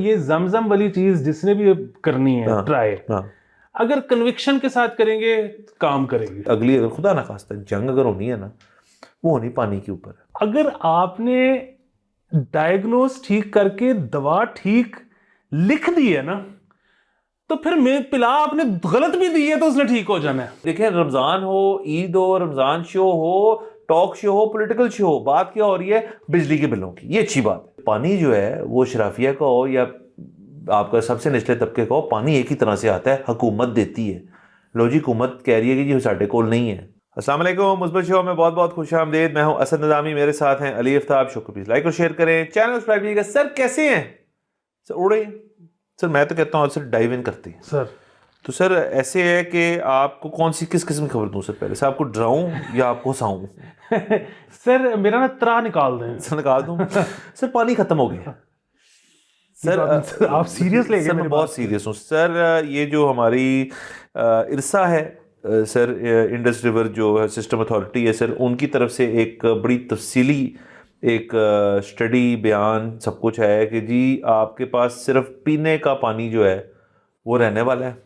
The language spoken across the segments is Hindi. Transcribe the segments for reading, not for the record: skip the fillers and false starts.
ये जमजम वाली चीज जिसने भी करनी है ट्राई, अगर कन्विक्शन के साथ करेंगे काम करेगी। अगली अगर खुदा ना खास्ता जंग अगर होनी है ना, वो होनी पानी के ऊपर है। अगर आपने डायग्नोस ठीक करके दवा ठीक लिख दी है ना, तो फिर मैं पिला आपने गलत भी दी है तो उसने ठीक हो जाना है। देखिए, रमजान हो, ईद हो, रमजान शो हो, टॉक शो हो, पॉलिटिकल शो हो, बात क्या हो रही है? बिजली के बिलों की। ये अच्छी बात है। पानी जो है वो शराफिया का हो या आपका सबसे निचले तबके का हो, पानी एक ही तरह से आता है, हुकूमत देती है। लो जी, हुकूमत कह रही है कि जी साढ़े कोल नहीं है। अस्सलाम वालेकुम, मुस्बत शो में बहुत बहुत खुश आमदीद। मैं हूं असद निज़ामी, मेरे साथ हैं अली आफ्ताब। शो को प्लीज लाइक और शेयर करें, चैनल सब्सक्राइब कीजिएगा। सर कैसे हैं? सर उड़ रही हैं। सर मैं तो कहता हूँ सर डाइव इन करते हैं सर। तो सर ऐसे है कि आपको कौन सी किस किस्म की खबर दूं? सर पहले से आपको डराऊं या आपको हंसाऊं? सर मेरा ना त्रा निकाल दें। सर निकाल दूं? सर पानी खत्म हो गया। सर आप सीरियस ले गए? सर मैं बहुत सीरियस हूँ सर। ये जो हमारी इरसा है सर, इंडस रिवर जो सिस्टम अथॉरिटी है सर, उनकी तरफ से एक बड़ी तफसीली एक स्टडी बयान सब कुछ है कि जी आपके पास सिर्फ पीने का पानी जो है वो रहने वाला है।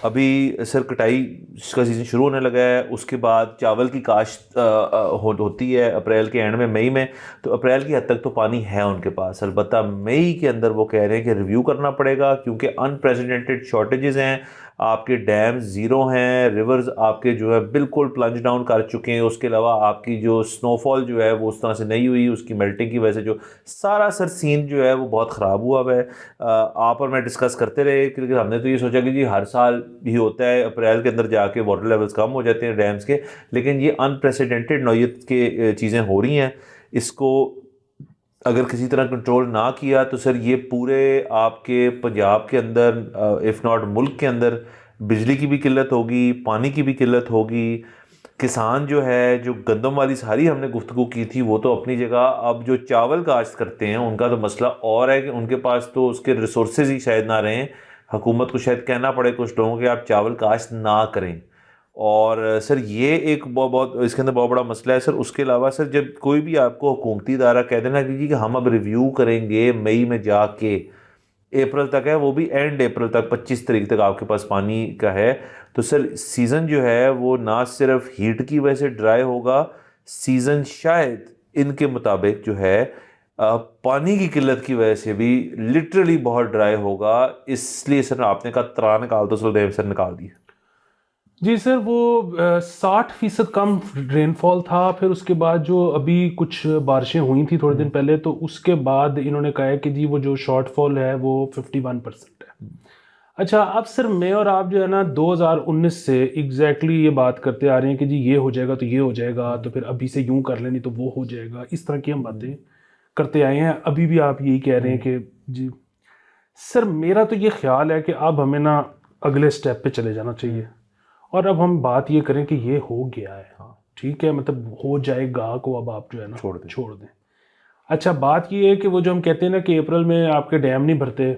अभी सर कटाई का सीज़न शुरू होने लगा है, उसके बाद चावल की काश्त होती है अप्रैल के एंड में, मई में। तो अप्रैल की हद तक तो पानी है उनके पास। अलबत्ता मई के अंदर वो कह रहे हैं कि रिव्यू करना पड़ेगा क्योंकि अनप्रेसिडेंटेड शॉर्टेजेस हैं। आपके डैम ज़ीरो हैं, रिवर्स आपके जो है बिल्कुल प्लंज डाउन कर चुके हैं। उसके अलावा आपकी जो स्नोफॉल जो है वो उस तरह से नहीं हुई, उसकी मेल्टिंग की वजह से जो सारा सर सीन जो है वो बहुत ख़राब हुआ है। आप और मैं डिस्कस करते रहे क्योंकि हमने तो ये सोचा कि जी हर साल भी होता है, अप्रैल के अंदर जाके वाटर लेवल्स कम हो जाते हैं डैम्स के, लेकिन ये अनप्रेसिडेंटेड नौयत के चीज़ें हो रही हैं। इसको अगर किसी तरह कंट्रोल ना किया तो सर ये पूरे आपके पंजाब के अंदर इफ़ नॉट मुल्क के अंदर बिजली की भी किल्लत होगी, पानी की भी किल्लत होगी। किसान जो है, जो गंदम वाली सारी हमने गुफ्तगू की थी वो तो अपनी जगह, अब जो चावल काश्त करते हैं उनका तो मसला और है कि उनके पास तो उसके रिसोर्सेज ही शायद ना रहें। हुकूमत को शायद कहना पड़े कुछ लोगों के आप चावल काश्त ना करें। और सर ये एक बहुत इसके अंदर बहुत बड़ा मसला है सर। उसके अलावा सर जब कोई भी आपको हुकूमती इदारा कह देना कि हम अब रिव्यू करेंगे मई में जाके, अप्रैल तक है वो भी एंड अप्रैल तक 25 तारीख तक आपके पास पानी का है, तो सर सीज़न जो है वो ना सिर्फ हीट की वजह से ड्राई होगा, सीज़न शायद इनके मुताबिक जो है पानी की किल्लत की वजह से भी लिटरली बहुत ड्राई होगा। इसलिए सर आपने कहा त्रा निकाल दो, सर सर निकाल दिया। जी सर, वो 60% कम रेनफॉल था। फिर उसके बाद जो अभी कुछ बारिशें हुई थी थोड़े दिन पहले, तो उसके बाद इन्होंने कहा है कि जी वो जो शॉर्टफॉल है वो 51% है। अच्छा, अब सर मैं और आप जो है ना 2019 से एग्जैक्टली ये बात करते आ रहे हैं कि जी ये हो जाएगा तो ये हो जाएगा, तो फिर अभी से यूं कर लेनी तो वो हो जाएगा, इस तरह की हम बातें करते आए हैं। अभी भी आप यही कह रहे हैं कि जी सर मेरा तो ये ख्याल है कि अब हमें ना अगले स्टेप पे चले जाना चाहिए और अब हम बात ये करें कि ये हो गया है, हाँ ठीक है, मतलब हो जाएगा को अब आप जो है ना छोड़ दें। अच्छा, बात ये है कि वो जो हम कहते हैं ना कि अप्रैल में आपके डैम नहीं भरते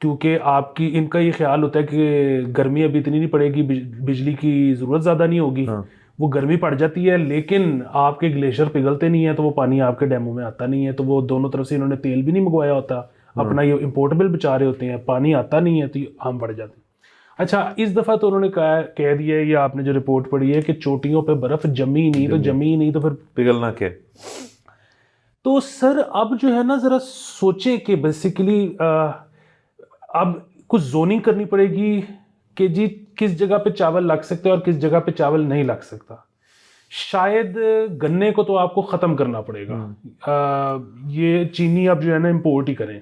क्योंकि आपकी इनका ये ख्याल होता है कि गर्मी अभी इतनी नहीं पड़ेगी, बिजली की ज़रूरत ज़्यादा नहीं होगी। वो गर्मी पड़ जाती है लेकिन आपके ग्लेशियर पिघलते नहीं है, तो वो पानी आपके डैमों में आता नहीं है। तो वो दोनों तरफ से इन्होंने तेल भी नहीं मंगवाया होता, अपना ये इम्पोर्टेबल बचा रहे होते हैं, पानी आता नहीं है तो हम बढ़ जाते हैं। अच्छा, इस दफ़ा तो उन्होंने कह दिया है, ये आपने जो रिपोर्ट पढ़ी है कि चोटियों पे बर्फ़ जमी नहीं तो फिर पिघलना क्या। तो सर अब जो है ना ज़रा सोचें कि बेसिकली अब कुछ जोनिंग करनी पड़ेगी कि जी किस जगह पे चावल लग सकता है और किस जगह पे चावल नहीं लग सकता। शायद गन्ने को तो आपको ख़त्म करना पड़ेगा। ये चीनी अब जो है ना इम्पोर्ट ही करें।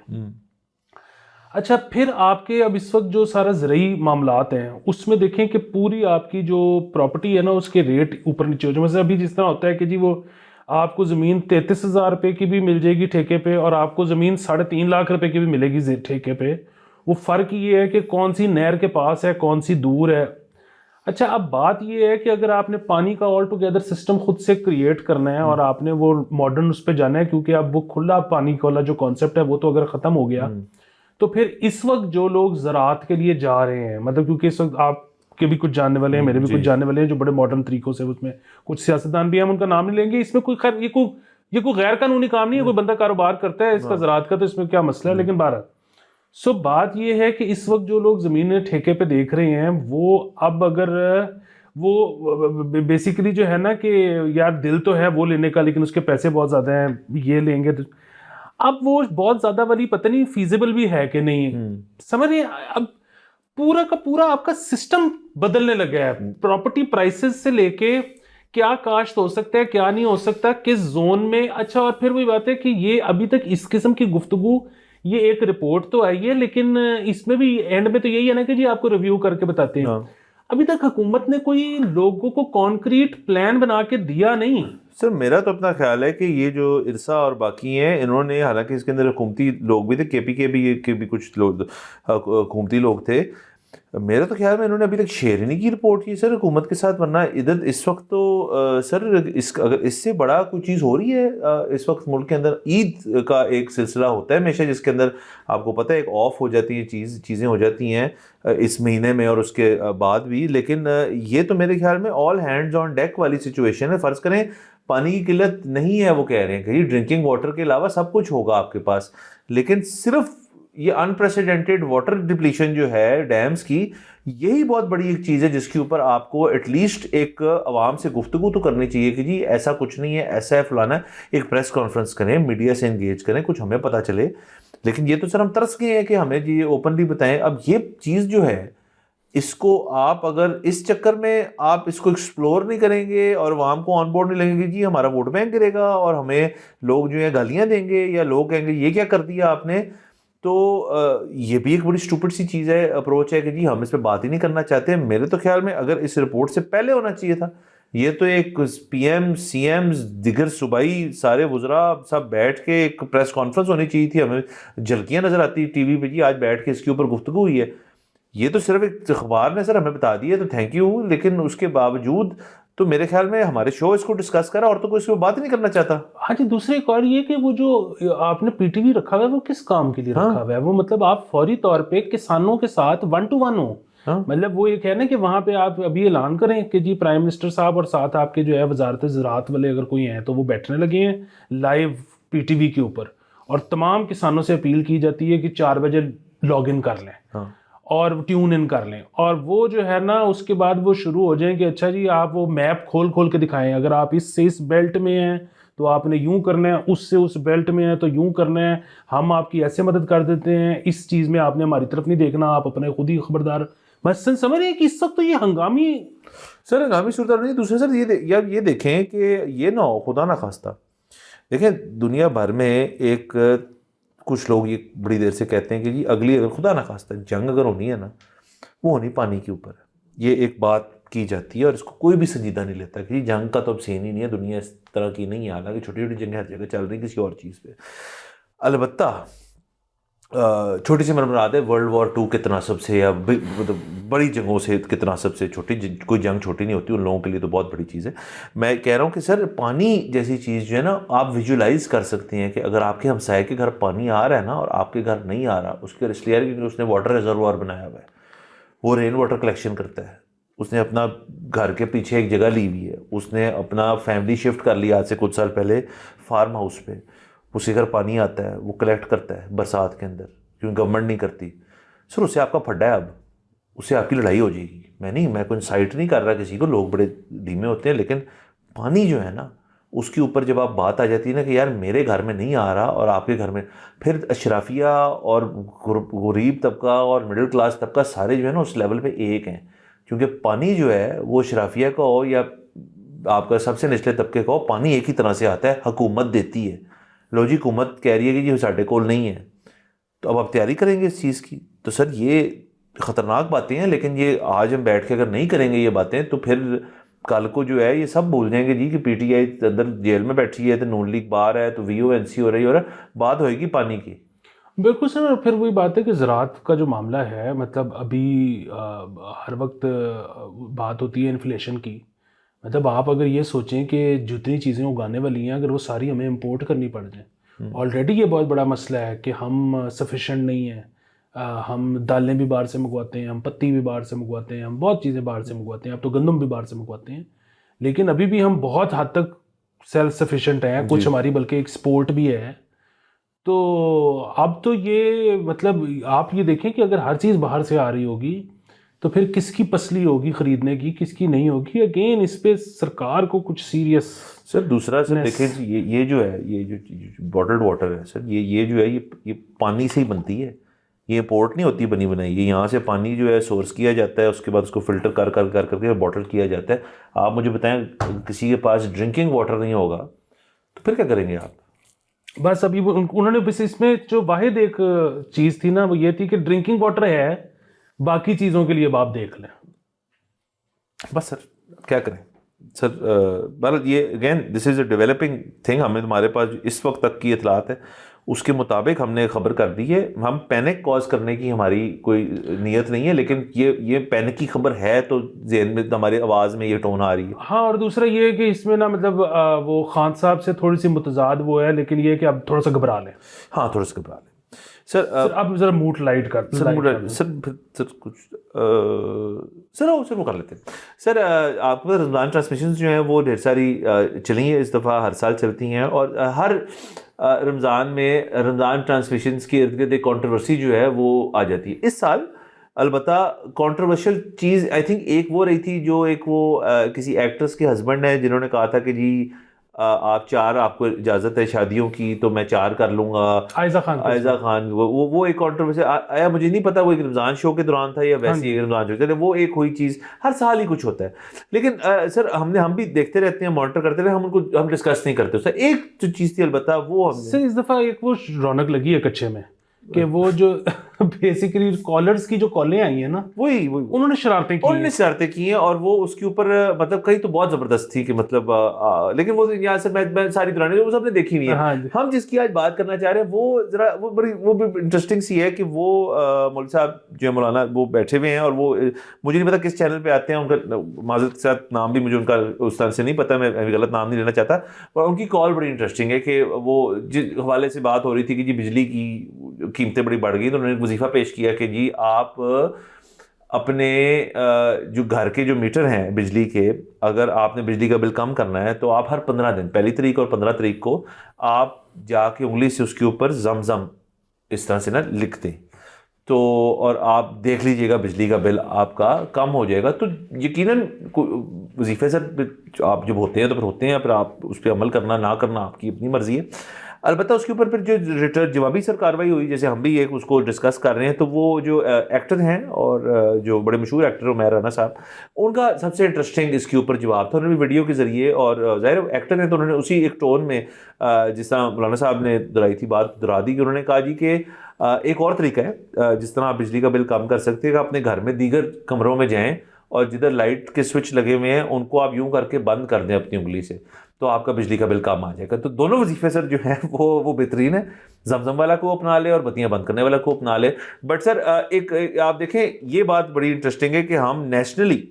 अच्छा, फिर आपके अब इस वक्त जो सारा ज़रूरी मामलात हैं उसमें देखें कि पूरी आपकी जो प्रॉपर्टी है ना उसके रेट ऊपर नीचे हो जाए। मतलब अभी जिस तरह होता है कि जी वो आपको ज़मीन 33,000 रुपये की भी मिल जाएगी ठेके पे और आपको ज़मीन 3.5 लाख रुपए की भी मिलेगी ठेके पे। वो फ़र्क ये है कि कौन सी नहर के पास है, कौन सी दूर है। अच्छा, अब बात ये है कि अगर आपने पानी का ऑल टुगेदर सिस्टम खुद से क्रिएट करना है और आपने वो मॉडर्न उस पर जाना है, क्योंकि अब वो खुला पानी वाला जो कॉन्सेप्ट है वो तो अगर ख़त्म हो गया तो फिर इस वक्त जो लोग ज़राअत के लिए जा रहे हैं, मतलब क्योंकि इस वक्त आपके भी कुछ जानने वाले हैं, मेरे भी कुछ जानने वाले हैं जो बड़े मॉडर्न तरीकों से, उसमें कुछ सियासतदान भी हैं, हम उनका नाम नहीं लेंगे। इसमें कोई खैर ये कोई गैर कानूनी काम नहीं है, कोई बंदा कारोबार करता है इसका ज़राअत का, तो इसमें क्या मसला है। लेकिन बारह सो बात ये है कि इस वक्त जो लोग ज़मीनें ठेके पे देख रहे हैं वो अब अगर वो बेसिकली जो है ना कि यार दिल तो है वो लेने का लेकिन उसके पैसे बहुत ज़्यादा हैं, ये लेंगे तो अब वो बहुत ज़्यादा वाली पता नहीं फीजिबल भी है कि नहीं, समझ रहे हैं? अब पूरा का पूरा आपका सिस्टम बदलने लगा है, प्रॉपर्टी प्राइसेस से लेके क्या काश्त हो सकता है क्या नहीं हो सकता किस जोन में। अच्छा, और फिर वही बात है कि ये अभी तक इस किस्म की गुफ्तगू, ये एक रिपोर्ट तो आई है लेकिन इसमें भी एंड में तो यही है ना कि जी आपको रिव्यू करके बताते हैं। हाँ। अभी तक हुकूमत ने कोई लोगों को कॉन्क्रीट प्लान बना के दिया नहीं। सर मेरा तो अपना ख्याल है कि ये जो इरसा और बाकी हैं इन्होंने, हालांकि इसके अंदर हुकूमती लोग भी थे, केपी के भी कुछ लोग हुकूमती लोग थे, मेरे तो ख्याल में इन्होंने अभी तक शेयर ही नहीं की रिपोर्ट की सर हुकूमत के साथ। वरना इधर इस वक्त तो सर अगर इससे बड़ा कोई चीज़ हो रही है इस वक्त मुल्क के अंदर, ईद का एक सिलसिला होता है हमेशा जिसके अंदर आपको पता है एक ऑफ हो जाती है चीज़ें हो जाती हैं इस महीने में और उसके बाद भी। लेकिन ये तो मेरे ख्याल में ऑल हैंड्स ऑन डेक वाली सिचुएशन है। फ़र्ज़ करें पानी की किल्लत नहीं है, वो कह रहे हैं कि ड्रिंकिंग वाटर के अलावा सब कुछ होगा आपके पास, लेकिन सिर्फ ये अनप्रेसिडेंटेड वाटर डिप्लीशन जो है डैम्स की, यही बहुत बड़ी एक चीज़ है जिसके ऊपर आपको एटलीस्ट एक आवाम से गुफ्तगू तो करनी चाहिए कि जी ऐसा कुछ नहीं है, ऐसा है फलाना है। एक प्रेस कॉन्फ्रेंस करें, मीडिया से एंगेज करें, कुछ हमें पता चले। लेकिन ये तो सर हम तरस गए हैं कि हमें जी ओपनली बताएं। अब ये चीज़ जो है इसको आप अगर इस चक्कर में आप इसको एक्सप्लोर नहीं करेंगे और आवाम को ऑन बोर्ड नहीं लेंगे, जी हमारा वोट बैंक गिरेगा और हमें लोग जो है गालियां देंगे या लोग कहेंगे ये क्या कर दिया आपने, तो ये भी एक बड़ी स्टूपिड सी चीज़ है, अप्रोच है कि जी हम इस पर बात ही नहीं करना चाहते। मेरे तो ख्याल में अगर इस रिपोर्ट से पहले होना चाहिए था, ये तो एक पीएम सीएम दिगर सूबाई सारे वुज़रा सब बैठ के एक प्रेस कॉन्फ्रेंस होनी चाहिए थी। हमें झलकियाँ नज़र आती टीवी पे जी आज बैठ के इसके ऊपर गुफ्तगू हुई है। ये तो सिर्फ एक अखबार ने सर हमें बता दिया तो थैंक यू, लेकिन उसके बावजूद तो मेरे ख्याल में हमारे शो इसको डिस्कस करा और तो कोई इसको बात ही नहीं करना चाहता। हाँ जी, दूसरी एक और ये कि वो जो आपने पीटीवी रखा हुआ है वो किस काम के लिए रखा हुआ है? वो मतलब आप फौरी तौर पे किसानों के साथ 1 to 1 हो। मतलब वो ये कहना है कि वहां पे आप अभी ऐलान करें कि जी प्राइम मिनिस्टर साहब और साथ आपके जो है वजारत ज़राअत वाले अगर कोई हैं तो वो बैठने लगे हैं लाइव पीटीवी के ऊपर, और तमाम किसानों से अपील की जाती है कि 4 बजे लॉग इन कर लें और ट्यून इन कर लें, और वो जो है ना उसके बाद वो शुरू हो जाए कि अच्छा जी आप वो मैप खोल खोल के दिखाएं, अगर आप इससे इस बेल्ट में हैं तो आपने यूं करना है, उससे उस बेल्ट में है तो यूं करना है, हम आपकी ऐसे मदद कर देते हैं, इस चीज़ में आपने हमारी तरफ नहीं देखना, आप अपने खुद ही खबरदार। बस समझ रहे हैं कि इस वक्त तो ये हंगामी सूरत नहीं। दूसरे सर यार ये देखें कि ये ना हो खुदा ना खास्ता, देखें दुनिया भर में एक कुछ लोग ये बड़ी देर से कहते हैं कि जी अगली अगर खुदा ना खास्ता जंग अगर होनी है ना, वो होनी पानी के ऊपर। ये एक बात की जाती है और इसको कोई भी संजीदा नहीं लेता कि जंग का तो अब सीन ही नहीं है, दुनिया इस तरह की नहीं है। हालांकि छोटी छोटी जंगें हर जगह चल रही किसी और चीज़ पे। अलबत्ता छोटी सी मरमरात है, वर्ल्ड वॉर 2 के तनासब से या मतलब बड़ी जंगों से के तनासब से कोई जंग छोटी नहीं होती, उन लोगों के लिए तो बहुत बड़ी चीज़ है। मैं कह रहा हूँ कि सर पानी जैसी चीज़ जो है ना, आप विजुलाइज कर सकते हैं कि अगर आपके हमसाये के घर पानी आ रहा है ना और आपके घर नहीं आ रहा, उसके घर इसलिए क्योंकि उसने वाटर रिजर्वायर बनाया हुआ है, वो रेन वाटर कलेक्शन करता है, उसने अपना घर के पीछे एक जगह ली हुई है, उसने अपना फैमिली शिफ्ट कर लिया आज से कुछ साल पहले फार्म हाउस पे, उसके घर पानी आता है, वो कलेक्ट करता है बरसात के अंदर, क्योंकि गवर्नमेंट नहीं करती। सर उससे आपका फड्डा है, अब उससे आपकी लड़ाई हो जाएगी। मैं कोई साइट नहीं कर रहा किसी को, लोग बड़े धीमे होते हैं, लेकिन पानी जो है ना उसके ऊपर जब आप बात आ जाती है ना कि यार मेरे घर में नहीं आ रहा और आपके घर में, फिर अशराफिया और गरीब तबका और मिडिल क्लास तबका सारे जो है ना उस लेवल पे एक हैं, क्योंकि पानी जो है वो अशराफिया का हो या आपका सबसे निचले तबके का हो, पानी एक ही तरह से आता है, हुकूमत देती है। लो जी हुकूमत कह रही है कि जी साढ़े कोल नहीं है, तो अब आप तैयारी करेंगे इस चीज़ की। तो सर ये ख़तरनाक बातें हैं, लेकिन ये आज हम बैठ के अगर नहीं करेंगे ये बातें, तो फिर कल को जो है ये सब भूल जाएंगे जी कि पीटीआई अंदर जेल में बैठी है, तो नून लीग बाहर है, तो वीओएनसी हो रही है, और बात होएगी पानी की। बिल्कुल सर। फिर वही बात है कि ज़राअत का जो मामला है, मतलब अभी हर वक्त बात होती है इन्फ्लेशन की। मतलब आप अगर ये सोचें कि जितनी चीज़ें उगाने वाली हैं अगर वो सारी हमें इंपोर्ट करनी पड़ जाए, ऑलरेडी ये बहुत बड़ा मसला है कि हम सफिशेंट नहीं है। हम दालें भी बाहर से मंगवाते हैं, हम पत्ती भी बाहर से मंगवाते हैं, हम बहुत चीज़ें बाहर से मंगवाते हैं, अब तो गंदम भी बाहर से मंगवाते हैं, लेकिन अभी भी हम बहुत हद तक सेल्फ सफिशेंट हैं, कुछ हमारी बल्कि एक्सपोर्ट भी है। तो अब तो ये मतलब आप ये देखें कि अगर हर चीज़ बाहर से आ रही होगी तो फिर किसकी पसली होगी खरीदने की, किसकी नहीं होगी। अगेन इस पे सरकार को कुछ सीरियस। सर दूसरा सर देखें जी, ये जो है, ये जो बॉटल्ड वाटर है सर, ये जो है, ये पानी से ही बनती है। ये पोर्ट नहीं होती बनी बनाई, ये यहाँ से पानी जो है सोर्स किया जाता है, उसके बाद उसको फिल्टर कर कर कर करके बॉटल किया जाता है। आप मुझे बताएं, किसी के पास ड्रिंकिंग वाटर नहीं होगा तो फिर क्या करेंगे आप? बस अभी उन्होंने बस इसमें जो वाहिद एक चीज़ थी ना, वो ये थी कि ड्रिंकिंग वाटर है, बाकी चीज़ों के लिए आप देख लें। बस सर क्या करें सर। बहरहाल ये again this is a developing thing. हमें तुम्हारे पास इस वक्त तक की इतलात है, उसके मुताबिक हमने खबर कर दी है। हम पैनिक कॉज करने की हमारी कोई नीयत नहीं है, लेकिन ये पैनिक की खबर है तो ज़हन में हमारी आवाज़ में ये टोन आ रही है। हाँ, और दूसरा ये है कि इसमें ना मतलब वो खान साहब से थोड़ी सी मुतजाद वो है, लेकिन ये है कि आप थोड़ा सा घबरा लें। हाँ थोड़ा सा घबरा लें सर। सर आप जरा मूड लाइट कर सर कुछ सर वो कर लेते हैं सर। आपके पास रमज़ान ट्रांसमिशन जो हैं वो ढेर सारी चली हैं इस दफ़ा, हर साल चलती हैं, और हर रमज़ान में रमज़ान ट्रांसमिशन के इर्द गिर्द एक कॉन्ट्रोवर्सी जो है वो आ जाती है। इस साल अलबत्ता कॉन्ट्रोवर्शियल चीज़ आई थिंक एक वो रही थी, जो एक वो किसी एक्ट्रेस के हस्बैंड है जिन्होंने कहा था कि जी आप चार, आपको इजाज़त है शादियों की तो मैं चार कर लूँगा। आयजा खान वो एक कॉन्ट्रोवर्सी आया, मुझे नहीं पता वो एक रमज़ान शो के दौरान था या वैसे ही रमज़ान शो, चले वो एक हुई चीज़। हर साल ही कुछ होता है, लेकिन सर हम भी देखते रहते हैं, मॉनिटर करते रहे, हम डिस्कस नहीं करते। सर एक जो चीज़ थी अलबत्ता वो सर इस दफ़ा एक वो रौनक लगी है कच्चे में कि वो जो बेसिकली कॉलर्स की जो कॉलें आई हैं ना, वही उन्होंने शरारतें की हैं, और वो उसके ऊपर मतलब कहीं तो बहुत ज़बरदस्त थी कि मतलब लेकिन वो यहाँ से मैं सारी दुरानी वो सबने देखी नहीं है। हाँ, हम जिसकी आज बात करना चाह रहे हैं वो जरा वो भी इंटरेस्टिंग सी है कि वो मौलवी साहब जो है मौलाना, वो बैठे हुए हैं, और वो मुझे नहीं पता किस चैनल पर आते हैं, उनका माज़रत के साथ नाम भी मुझे उनका उस तरह से नहीं पता, मैं गलत नाम नहीं लेना चाहता, पर उनकी कॉल बड़ी इंटरेस्टिंग है कि वो जिस हवाले से बात हो रही थी कि जी बिजली की कीमतें बड़ी बढ़ गई, तो उन्होंने वजीफा पेश किया कि जी आप अपने जो घर के जो मीटर हैं बिजली के, अगर आपने बिजली का बिल कम करना है तो आप हर 15 दिन, 1 तारीख और 15 तारीख को आप जाके उंगली से उसके ऊपर जमजम इस तरह से ना लिख दें, तो और आप देख लीजिएगा बिजली का बिल आपका कम हो जाएगा। तो यकीनन वजीफे सर आप जब होते हैं तो फिर होते हैं, फिर आप उस पर अमल करना ना करना आपकी अपनी मर्जी है। अलबत्ता उसके ऊपर फिर जो रिटर्न जवाबी सर कार्रवाई हुई, जैसे हम भी एक उसको डिस्कस कर रहे हैं, तो वो जो एक्टर हैं और जो बड़े मशहूर एक्टर उमैर राना साहब, उनका सबसे इंटरेस्टिंग इसके ऊपर जवाब था। उन्होंने भी वीडियो के ज़रिए, और ज़ाहिर एक्टर हैं तो उन्होंने उसी एक टोन में जिस तरह मौलाना साहब ने दोहराई थी बात दोहरा दी, कि उन्होंने कहा जी कि एक और तरीका है जिस तरह आप बिजली का बिल कम कर सकते हैं कि अपने घर में दीगर कमरों में जाएँ और जिधर लाइट के स्विच लगे हुए हैं उनको आप यूं करके बंद कर दें अपनी उंगली से, तो आपका बिजली का बिल कम आ जाएगा। तो दोनों वजीफे सर जो हैं वो बेहतरीन है, जमजम वाला को अपना ले और बत्तियां बंद करने वाला को अपना ले। बट सर एक आप देखें, ये बात बड़ी इंटरेस्टिंग है कि हम नेशनली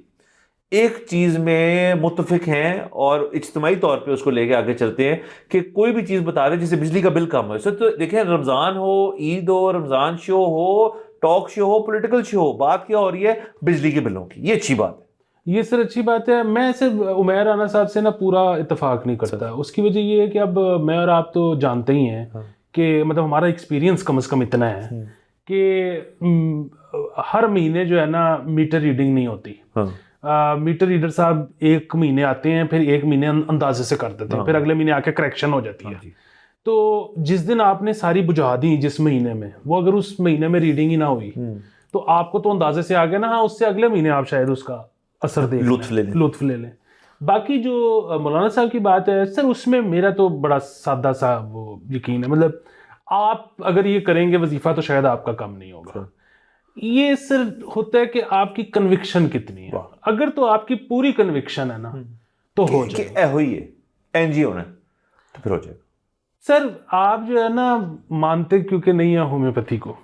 एक चीज़ में मुत्तफिक हैं और इज्तिमाई तौर पे उसको लेके आगे चलते हैं कि कोई भी चीज़ बता रहे जिससे बिजली का बिल कम हो। सर तो देखें, रमज़ान हो, ईद हो, रमज़ान शो हो, टॉक शो हो, पॉलिटिकल शो हो, बात क्या हो रही है? बिजली के बिलों की। ये अच्छी बात है, ये सर अच्छी बात है। मैं सिर्फ उमैर राना साहब से ना पूरा इत्तेफाक नहीं करता। उसकी वजह ये है कि अब मैं और आप तो जानते ही हैं कि मतलब हमारा एक्सपीरियंस कम से कम इतना है कि हर महीने जो है ना मीटर रीडिंग नहीं होती। मीटर रीडर साहब एक महीने आते हैं, फिर एक महीने अंदाजे से कर देते हैं, फिर अगले महीने आके करेक्शन हो जाती है। तो जिस दिन आपने सारी बुझा दी जिस महीने में, वो अगर उस महीने में रीडिंग ही ना हुई तो आपको तो अंदाजे से आ गया ना, हाँ उससे अगले महीने आप शायद उसका असर देख लुत्फ ले लें। बाकी जो मौलाना साहब की बात है सर, उसमें मेरा तो बड़ा सादा सा वो यकीन है। मतलब आप अगर ये करेंगे वजीफा तो शायद आपका कम नहीं होगा। ये सर होता है कि आपकी कन्विक्शन कितनी है। अगर तो आपकी पूरी कन्विक्शन है ना तो हो जाएगा, एनजीओ ने तो फिर हो जाएगा। सर आप जो है ना मानते क्योंकि नहीं है होम्योपैथी को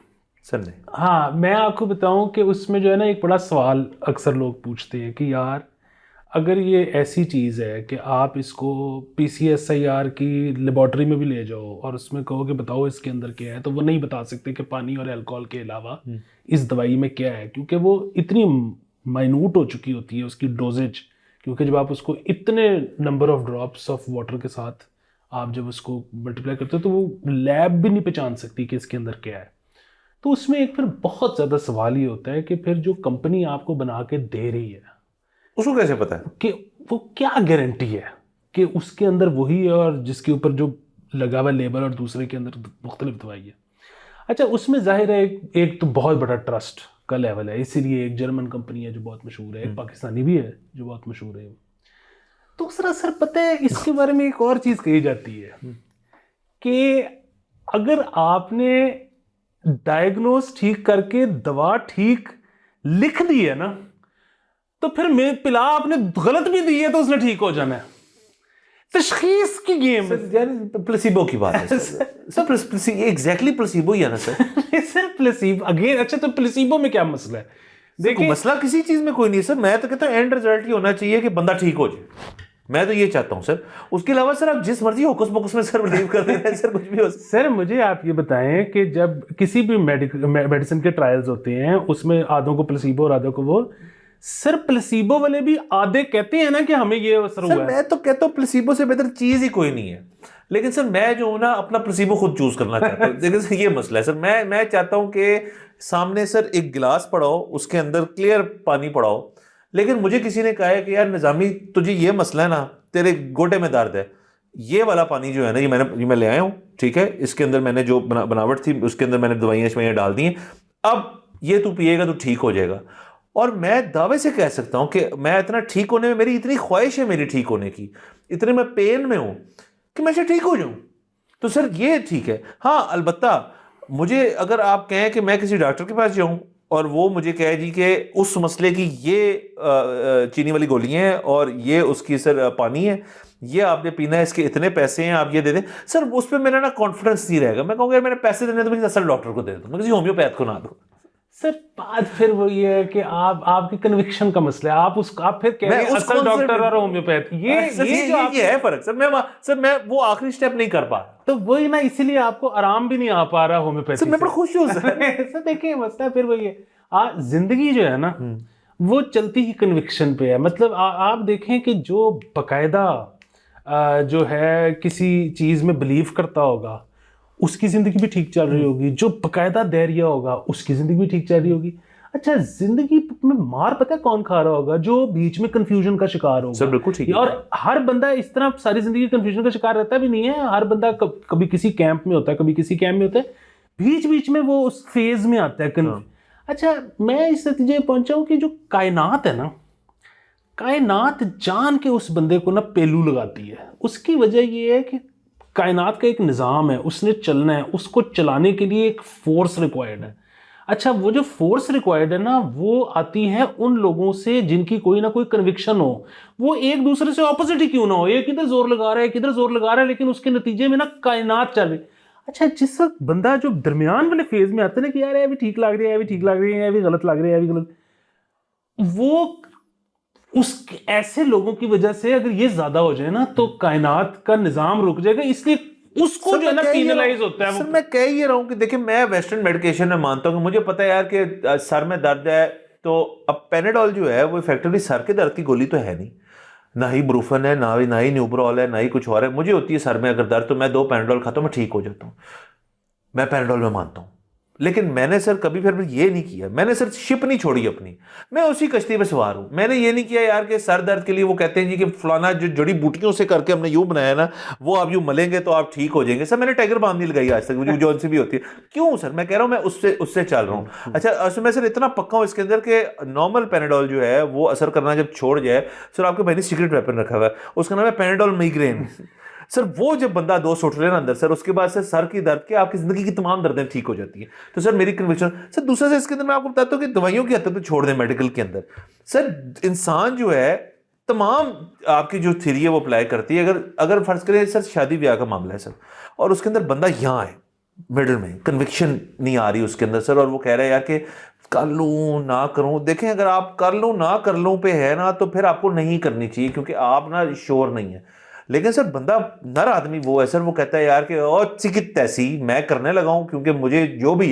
सर नहीं। हाँ, मैं आपको बताऊं कि उसमें जो है ना एक बड़ा सवाल अक्सर लोग पूछते हैं कि यार अगर ये ऐसी चीज़ है कि आप इसको PCSIR की लेबॉर्ट्री में भी ले जाओ और उसमें कहो कि बताओ इसके अंदर क्या है, तो वो नहीं बता सकते कि पानी और अल्कोहल के अलावा इस दवाई में क्या है, क्योंकि वो इतनी माइन्यूट हो चुकी होती है उसकी डोजेज। क्योंकि जब आप उसको इतने number of drops of water के साथ आप जब उसको मल्टीप्लाई करते हो तो वो लैब भी नहीं पहचान सकती कि इसके अंदर क्या है। तो उसमें एक फिर बहुत ज़्यादा सवाल ये होता है कि फिर जो कंपनी आपको बना के दे रही है उसको कैसे पता है कि वो क्या गारंटी है कि उसके अंदर वही है और जिसके ऊपर जो लगा हुआ लेबल और दूसरे के अंदर मुख्तलिफ दवाई है। अच्छा, उसमें जाहिर है एक तो बहुत बड़ा ट्रस्ट का लेवल है, इसीलिए एक जर्मन कंपनी है जो बहुत मशहूर है, एक पाकिस्तानी भी है जो बहुत मशहूर है। दूसरा सर पता है इसके बारे में एक और चीज़ कही जाती है कि अगर आपने डायग्नोस ठीक करके दवा ठीक लिख दी है ना, तो फिर मैं पिला आपने गलत भी दी है तो उसने ठीक हो जाना है। तशखीस की गेम है यानी प्लेसिबो की बात है सर ये एग्जैक्टली प्लेसिबो ही है ना सर सर प्लेसिबो अगेन। अच्छा, तो प्लेसिबो में क्या मसला है? देखो मसला किसी चीज में कोई नहीं है सर, मैं तो कहता हूँ एंड रिजल्ट ही होना चाहिए कि बंदा ठीक हो जाए, मैं तो ये चाहता हूँ सर। उसके अलावा सर आप जिस मर्जी होकुस पोकुस में सर बिलीव कर रहे हैं सर, कुछ भी हो। सर मुझे आप ये बताएं कि जब किसी भी मेडिसिन के ट्रायल्स होते हैं उसमें आधों को प्लेसिबो और आधों को वो, सर प्लेसिबो वाले भी आधे कहते हैं ना कि हमें ये असर हुआ है। मैं तो कहता हूँ प्लेसिबो से बेहतर चीज ही कोई नहीं है, लेकिन सर मैं जो हूं ना अपना प्लेसिबो खुद चूज करना चाहता हूँ। देखिए सर ये मसला है सर, मैं चाहता हूँ कि सामने सर एक गिलास पड़ाओ, उसके अंदर क्लियर पानी पड़ाओ, लेकिन मुझे किसी ने कहा है कि यार निजामी तुझे ये मसला है ना, तेरे गोटे में दर्द है, ये वाला पानी जो है ना ये मैं ले आया हूँ, ठीक है, इसके अंदर मैंने जो बनावट थी उसके अंदर मैंने दवाइयाँ डाल दी हैं, अब ये तू पिएगा तो ठीक हो जाएगा। और मैं दावे से कह सकता हूं कि मैं इतना ठीक होने में, मेरी इतनी ख्वाहिश है मेरी ठीक होने की, इतने मैं पेन में हूं कि मैं ठीक हो जाऊं, तो सर ये ठीक है। हाँ अलबत्ता मुझे अगर आप कहें कि मैं किसी डॉक्टर के पास जाऊं और वो मुझे कहे जी कि उस मसले की ये चीनी वाली गोलियां हैं और ये उसकी सर पानी है, ये आपने पीना है, इसके इतने पैसे हैं, आप ये दे दें, सर उस पर मेरा ना कॉन्फिडेंस नहीं रहेगा। मैं कहूँगा यार मैंने पैसे देने तो मैं किसी असल डॉक्टर को दे दूँ, मैं किसी होम्योपैथ को ना दूँ। सर बात फिर वो ये है कि आपकी कन्विक्शन का मसला है, आप फिर कह रहे हैं असल डॉक्टर और होम्योपैथ, ये है फर्क सर। मैं वो आखिरी स्टेप नहीं कर पा, तो वही ना, इसीलिए आपको आराम भी नहीं आ पा रहा होम्योपैथी से। मैं बड़ा खुश हूं सर देखिए मसला फिर वही है, जिंदगी जो है ना वो चलती ही कन्विक्शन पे है। मतलब आप देखें कि जो बकायदा जो है किसी चीज में बिलीव करता होगा उसकी जिंदगी भी ठीक चल रही होगी, जो बकायदा धैर्य होगा उसकी जिंदगी भी ठीक चल रही होगी। अच्छा, जिंदगी में मार पता है कौन खा रहा होगा? जो बीच में कंफ्यूजन का शिकार होगा। सर बिल्कुल ठीक है। और हर बंदा इस तरह सारी जिंदगी कंफ्यूजन का शिकार रहता भी नहीं है। हर बंदा कभी किसी कैंप में होता है, कभी किसी कैंप में होता है, बीच बीच में वो उस फेज में आता है। अच्छा, मैं इस नतीजे पहुंचा हूं कि जो कायनात है ना, कायनात जान के उस बंदे को ना पेलू लगाती है। उसकी वजह ये है कि कायनात का एक निज़ाम है, उसने चलना है, उसको चलाने के लिए एक फोर्स रिक्वायर्ड है। अच्छा, वो जो फोर्स रिक्वायर्ड है ना, वो आती है उन लोगों से जिनकी कोई ना कोई कन्विक्शन हो, वो एक दूसरे से ऑपोजिट ही क्यों ना हो, एक इधर जोर लगा रहा है, एक इधर जोर लगा रहा है, लेकिन उसके नतीजे में ना कायनात चल रही। अच्छा, जिस वक्त बंदा जो दरमियान वाले फेज में आता है ना कि यार ये भी ठीक लग रही है, ये भी ठीक लग रही है, ये भी गलत लग रही है, ये भी गलत, वो उस ऐसे लोगों की वजह से अगर ये ज्यादा हो जाए ना तो कायनात का निजाम रुक जाएगा, इसलिए उसको जो है ना पीनलाइज होता है। सर मैं कह ही रहा हूं कि देखिए मैं वेस्टर्न मेडिकेशन में मानता हूं कि मुझे पता है यार कि सर में दर्द है तो अब पेनाडोल जो है वो इफेक्टिवली सर के दर्द की गोली तो है नहीं, ना ही ब्रूफन है, ना ही न्यूब्रोल है, ना ही कुछ और है। मुझे होती है सर में अगर दर्द तो मैं 2 पेनाडोल खाता हूं, मैं ठीक हो जाता हूं। मैं पेनाडोल में मानता हूं, लेकिन मैंने सर कभी फिर ये नहीं किया, मैंने सर शिप नहीं छोड़ी अपनी, मैं उसी कश्ती में सवार हूं। मैंने ये नहीं किया यार कि सर दर्द के लिए वो कहते हैं जी कि फलाना जो जड़ी बूटियों से करके हमने यूं बनाया ना, वो आप यूं मलेंगे तो आप ठीक हो जाएंगे। सर मैंने टाइगर बाम नहीं लगाई आज तक, जो उनसे भी होती है। क्यों सर? मैं कह रहा हूं मैं उससे चल रहा हूं। अच्छा, मैं सर इतना पक्का हूं इसके अंदर के नॉर्मल पेनाडोल जो है वो असर करना जब छोड़ जाए, सर आपके भाई ने सीक्रेट वेपन रखा हुआ है, उसका नाम है पेनाडोल माइग्रेन। सर वो जब बंदा 2 सुट ले ना अंदर सर, उसके बाद सर की दर्द के आपकी जिंदगी की तमाम दर्दें ठीक हो जाती हैं। तो सर मेरी कन्विक्शन सर दूसरा से इसके अंदर मैं आपको बताता हूं कि दवाइयों की हद तक तो छोड़ दें मेडिकल के अंदर। सर इंसान जो है तमाम आपकी जो थ्योरी है वो अप्लाई करती है। अगर फर्ज करें सर शादी ब्याह का मामला है सर, और उसके अंदर बंदा यहाँ है मिडिल में, कन्विक्शन नहीं आ रही उसके अंदर सर, और वो कह रहा है यार कि कर लूँ ना करूँ। देखें, अगर आप कर लूँ ना कर लूँ पे है ना, तो फिर आपको नहीं करनी चाहिए, क्योंकि आप ना श्योर नहीं है। लेकिन सर बंदा नर आदमी वो है सर, वो कहता है यार कि ओ चिकित तैसी मैं करने लगा हूं क्योंकि मुझे जो भी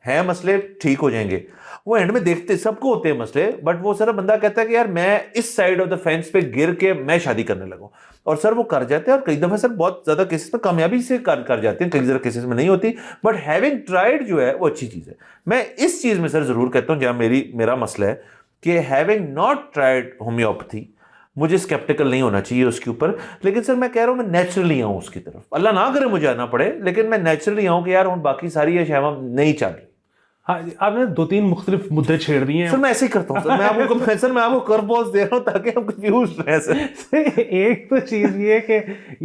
है मसले ठीक हो जाएंगे। वो एंड में देखते सबको होते हैं मसले, बट वो सर बंदा कहता है कि यार मैं इस साइड ऑफ द फेंस पे गिर के मैं शादी करने लगा हूं। और सर वो कर जाते हैं, और कई दफ़ा सर बहुत ज़्यादा केसेस में कामयाबी से कर जाते हैं, कई ज़रा केसेस में नहीं होती, बट हैविंग ट्राइड जो है वो अच्छी चीज़ है। मैं इस चीज़ में सर ज़रूर कहता हूँ, जहाँ मेरा मसला है कि हैविंग नॉट ट्राइड होम्योपैथी, मुझे स्केप्टिकल नहीं होना चाहिए उसके ऊपर, लेकिन सर मैं कह रहा हूँ मैं नेचुरली आऊँ उसकी तरफ, अल्लाह ना करे मुझे आना पड़े, लेकिन मैं नेचुरली आऊँ कि यार हूँ बाकी सारी ये शैवा नहीं चल रही। हाँ, आपने 2-3 मुख्तलिफ मुद्दे छेड़ दिए हैं सर मैं ऐसे ही करता हूँ सर, मैं आपको कर्व बॉल्स दे रहा हूँ ताकि हम कंफ्यूज रहें सर। एक तो चीज़ ये कि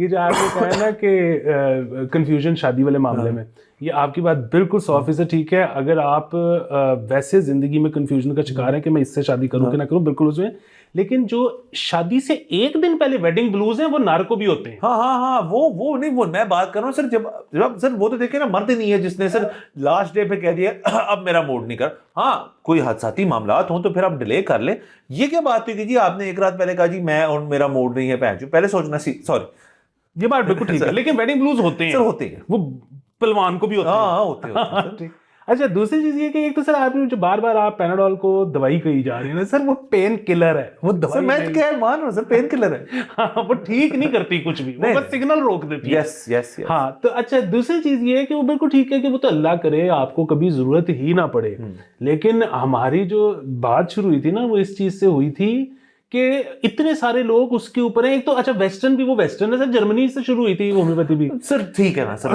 ये जो आपने कहा ना कि कंफ्यूजन शादी वाले मामले में, ये आपकी बात बिल्कुल 100% ठीक है। अगर आप वैसे ज़िंदगी में कंफ्यूजन का शिकार है कि मैं इससे शादी करूँ कि ना करूँ, बिल्कुल उसमें, लेकिन जो शादी से एक दिन पहले वेडिंग ब्लूज हैं वो नार्को भी होते हैं। हाँ, वो नहीं, वो मैं बात कर रहा हूँ सर, जब सर वो तो देखिए ना, मर्द ही नहीं है जिसने सर लास्ट डे पे कह दिया अब मेरा मूड नहीं कर। हाँ, कोई हादसाती मामलात हो तो फिर आप डिले कर ले। ये क्या बात हुई कि जी आपने एक रात पहले कहा जी मैं और मेरा मूड नहीं है, पहले सोचना सी, सॉरी, ये बात बिल्कुल ठीक है, लेकिन वेडिंग ब्लूज होते हैं सर, होते हैं, वो पहलवान को भी होते हैं। हाँ होते हैं ठीक। अच्छा, दूसरी चीज ये कि एक तो सर आपने जो बार बार आप पैनाडोल को दवाई कही जा रही है ना सर, वो पेन किलर है, वो दवाई सर, मैं क्या मान रहा हूँ सर, पेन किलर है। हाँ, वो ठीक नहीं करती कुछ भी, वो बस सिग्नल रोक देती है। यस। हाँ, तो अच्छा, दूसरी चीज ये है कि वो बिल्कुल ठीक है कि वो तो अल्लाह करे आपको कभी जरूरत ही ना पड़े, लेकिन हमारी जो बात शुरू हुई थी ना वो इस चीज से हुई थी कि इतने सारे लोग उसके ऊपर हैं। एक तो अच्छा वेस्टर्न भी, वो वेस्टर्न है सर, जर्मनी से शुरू हुई थी होम्योपैथी भी। सर ठीक है ना सर,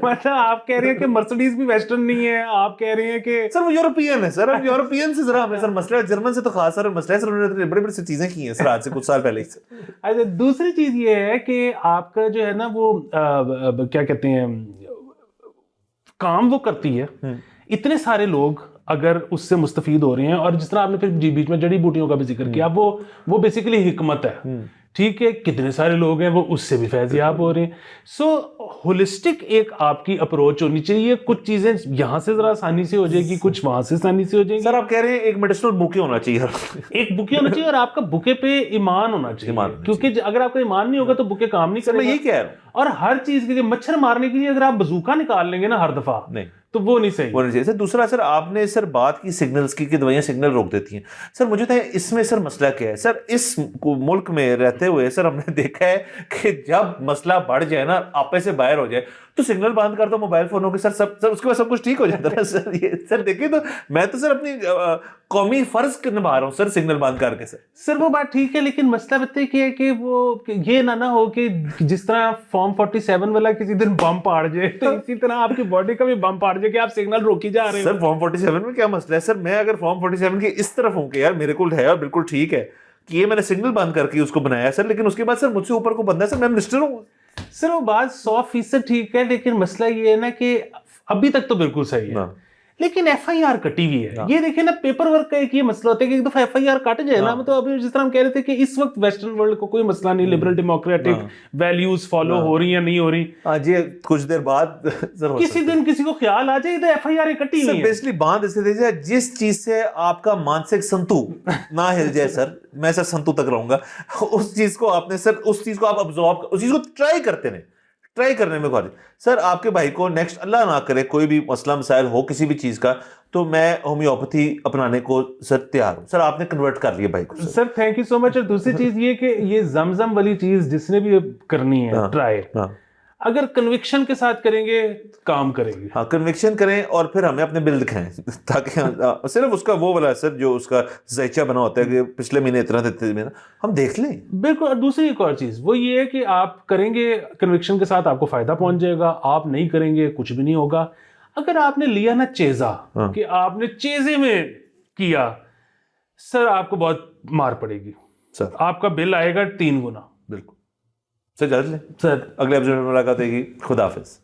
मतलब आप कह रहे हैं कि मर्सिडीज भी वेस्टर्न नहीं है, आप कह रहे हैं कि सर वो यूरोपियन है सर, अब यूरोपियन से जरा हमें सर मसला है, जर्मन से तो खास सर मसला है सर, उन्होंने बड़ी बड़ी चीजें की हैं सर आज से कुछ साल पहले ही। अच्छा, दूसरी चीज ये है कि आपका जो है ना वो क्या कहते हैं, काम वो करती है, इतने सारे लोग अगर उससे मुस्तफीद हो रहे हैं, और जिस तरह आपने फिर बीच में जड़ी बूटियों का भी जिक्र किया, वो बेसिकली हिकमत है, ठीक है, कितने सारे लोग हैं वो उससे भी फैजियाब हो रहे हैं। सो होलिस्टिक एक आपकी अप्रोच होनी चाहिए, कुछ चीजें यहाँ से जरा आसानी से हो जाएगी, कुछ वहां से आसानी से हो जाएगी। सर आप कह रहे हैं एक मेडिसिनल बुके होना चाहिए, एक बुके होना चाहिए, और आपका बुके पे ईमान होना चाहिए, क्योंकि अगर आपका ईमान नहीं होगा तो बुके काम नहीं करेगा। मैं ये कह रहा हूँ, और हर चीज के लिए, मच्छर मारने के लिए अगर आप बजूका निकाल लेंगे ना हर दफा, नहीं तो वो नहीं सही। वो नहीं चाहिए सर। दूसरा सर, आपने सर बात की सिग्नल्स की कि दवाइयां सिग्नल रोक देती हैं। सर मुझे तो इसमें सर मसला क्या है सर, इस मुल्क में रहते हुए सर हमने देखा है कि जब मसला बढ़ जाए ना, आपे से बाहर हो जाए, तो सिग्नल बंद कर दो मोबाइल फोनों के सर, सब उसके बाद सब कुछ ठीक हो जाता है सर। ये सर देखिए, तो मैं तो सर अपनी कौमी फर्ज निभा रहा हूँ सर, सिग्नल बंद करके सर वो बात ठीक है, लेकिन मसला बताइए कि है कि वो ये ना हो कि जिस तरह फॉर्म 47 वाला किसी दिन बम पाड़ जाए, तो इसी तरह आपकी बॉडी का भी बम पाड़ जाए कि आप सिग्नल रोकी जा रहे हो। सर फॉर्म 47 में क्या मसला है सर, मैं अगर फॉर्म 47 के इस तरफ हूँ कि यार मेरे को है और बिल्कुल ठीक है कि ये मैंने सिग्नल बंद करके उसको बनाया सर, लेकिन उसके बाद सर मुझसे ऊपर को बंदा है सर, मैं मिनिस्टर हूँ सर। वो बात 100% ठीक है, लेकिन मसला ये है ना कि अभी तक तो बिल्कुल सही है, लेकिन FIR कटी हुई है। ये देखिए ना, पेपर वर्क का एक ये मसला होता है कि एक दफा FIR कट जाए ना, तो अभी जिस तरह हम कह रहे थे कि इस वक्त वेस्टर्न वर्ल्ड को कोई मसला नहीं, लिबरल डेमोक्रेटिक वैल्यूज फॉलो हो रही है नहीं हो रही, आज ये कुछ देर बाद सर किसी दिन किसी को ख्याल आ जाए तो FIR कटी हुई है। बेसिकली बांध ऐसे दे जाए जिस चीज से आपका मानसिक संतु ना हिल जाए सर, मैं सर संतु तक रहूंगा, उस चीज को आपने सर, उस चीज को आप अब्सॉर्ब, उस चीज को ट्राई करने में कॉलेज सर। आपके भाई को नेक्स्ट अल्लाह ना करे कोई भी मसला मसाइल हो किसी भी चीज का, तो मैं होम्योपैथी अपनाने को सर तैयार हूं सर। आपने कन्वर्ट कर लिया भाई को sir, thank you so much. और दूसरी चीज ये कि ये जमजम वाली चीज जिसने भी करनी है ट्राई, अगर कन्विक्शन के साथ करेंगे काम करेंगे। हाँ, कन्विक्शन करें और फिर हमें अपने बिल दिखाएं ताकि सिर्फ उसका वो वाला सर जो उसका जायचा बना होता है कि पिछले महीने इतना देते थे, हम देख लें। बिल्कुल। और दूसरी एक और चीज वो ये है कि आप करेंगे कन्विक्शन के साथ, आपको फायदा पहुंच जाएगा, आप नहीं करेंगे कुछ भी नहीं होगा। अगर आपने लिया ना चेजा, कि आपने चेजे में किया, सर आपको बहुत मार पड़ेगी सर, आपका बिल आएगा 3 गुना। बिल्कुल सर, जान लें सर, अगले एपिसोड में मुलाकात होगी। खुदा हाफिज।